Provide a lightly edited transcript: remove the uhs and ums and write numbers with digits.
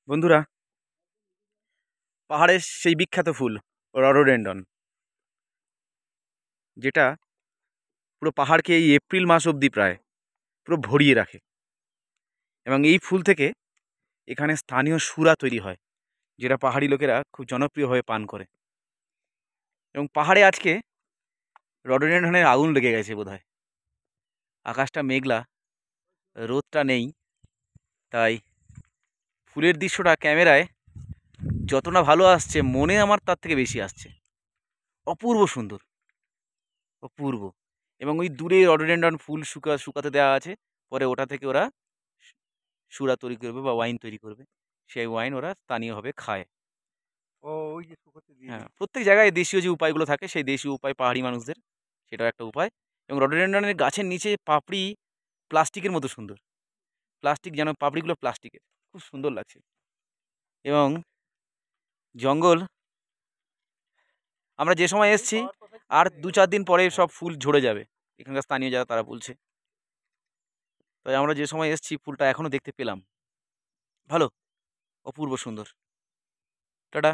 বন্ধুরা, পাহাড়ের সেই বিখ্যাত ফুল রডোডেন্ডন, যেটা পুরো পাহাড়কে এই এপ্রিল মাস অবধি প্রায় পুরো ভরিয়ে রাখে। এবং এই ফুল থেকে এখানে স্থানীয় সুরা তৈরি হয়, যেটা পাহাড়ি লোকেরা খুব জনপ্রিয়ভাবে পান করে। এবং পাহাড়ে আজকে রডোডেন্ডনের আগুন লেগে গেছে বোধহয়। আকাশটা মেঘলা, রোদটা নেই, তাই ফুলের দৃশ্যটা ক্যামেরায় যত না ভালো আসছে, মনে আমার তার থেকে বেশি আসছে। অপূর্ব সুন্দর, অপূর্ব। এবং ওই দূরে রডোডেন্ডন ফুল শুকাতে দেওয়া আছে, পরে ওটা থেকে ওরা সুরা তৈরি করবে বা ওয়াইন তৈরি করবে। সেই ওয়াইন ওরা স্থানীয়ভাবে খায়। ও ওই যে শুকোতে দিয়ে হ্যাঁ, দিই। প্রত্যেক জায়গায় দেশীয় যে উপায়গুলো থাকে, সেই দেশীয় উপায় পাহাড়ি মানুষদের, সেটাও একটা উপায়। এবং রডোডেন্ডনের গাছের নিচে পাপড়ি প্লাস্টিকের মতো সুন্দর, প্লাস্টিক যেন পাপড়িগুলো প্লাস্টিকের, খুব সুন্দর লাগছে। এবং জঙ্গল, আমরা যে সময় এই এসছি পাওয়ার কথা কি আর করে 2-4 দিন পরে হ্যাঁ সব ফুল ঝরে যাবে, এখানকার স্থানীয় যারা তারা বলছে। তাই আমরা যে সময় এসছি ফুলটা এখনো দেখতে পেলাম। ভালো, অপূর্ব সুন্দর। টাটা।